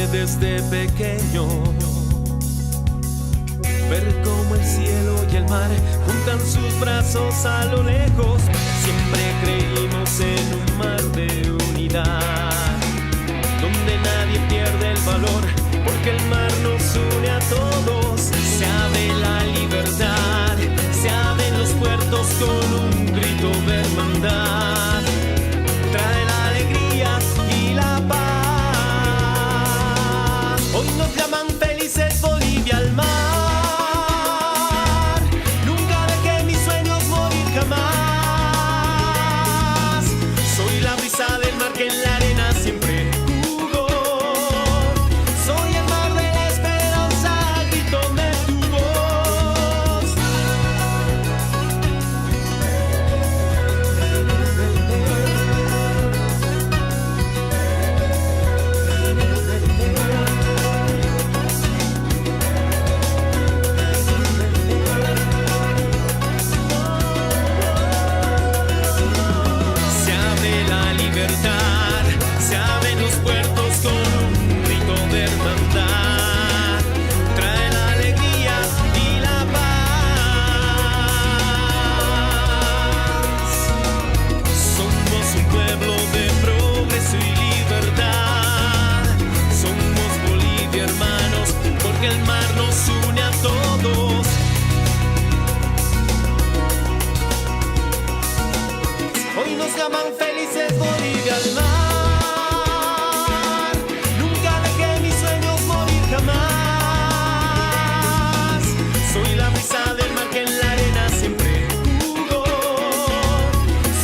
sueñe desde pequeño ver cómo el cielo y el mar juntan sus brazos a lo lejos. Siempre creímos en un mar de unidad, donde nadie pierde el valor, porque el mar nos une a todos. Se abre la libertad, se abren los puertos con un grito de hermandad. Trae la alegría y la paz. Hoy nos llaman felices Bolivia al mar. Nunca dejé mis sueños morir jamás. Soy la brisa del mar que en la arena siempre jugó. Soy el mar de la esperanza, grítame tu voz. Se abre la libertad, se abren los puertos con un grito de hermandad. Trae la alegría y la paz. Somos un pueblo de progreso y libertad. Somos Bolivia, hermanos, porque el mar nos une a todos. Hoy nos llaman felices Bolivia al mar. Nunca dejé mis sueños morir jamás. Soy la brisa del mar que en la arena siempre jugó.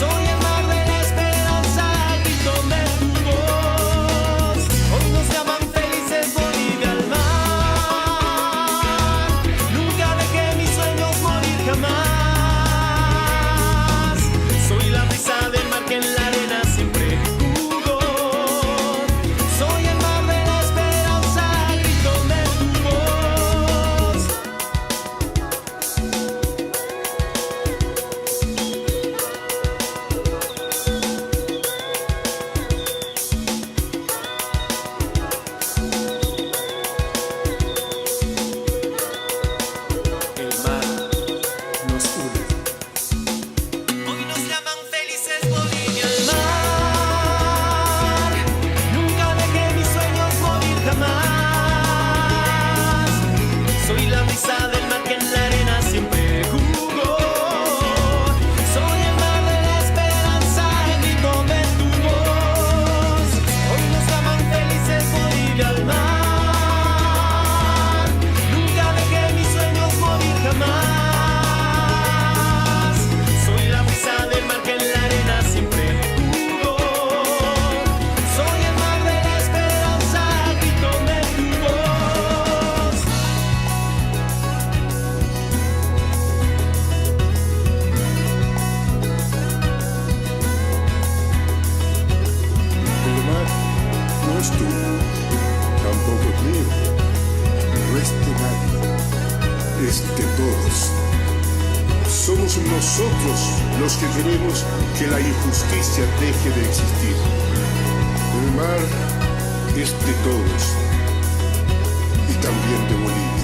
Soy el mar de la esperanza, grítame tu voz. Hoy nos llaman felices Bolivia al mar. Nunca dejé mis sueños morir jamás. Soy la brisa del mar que en la arena siempre jugó. Soy el mar de la esperanza, grítame tu voz. El mar nos une. Hoy nos llaman felices Bolivia al mar. Nunca dejé mis sueños morir jamás. Soy la brisa del mar que en la arena siempre jugó. Soy el mar de la esperanza, grítame tu voz. Hoy nos llaman felices Bolivia al mar. Nunca dejé mis sueños morir jamás. Soy la brisa del mar que en la arena siempre jugó. Soy el mar de la esperanza, grítame tu voz. El mar no es tuyo, tampoco es mío, no es de nadie, es de todos. Somos nosotros los que queremos que la injusticia deje de existir. El mar es de todos y también de Bolivia.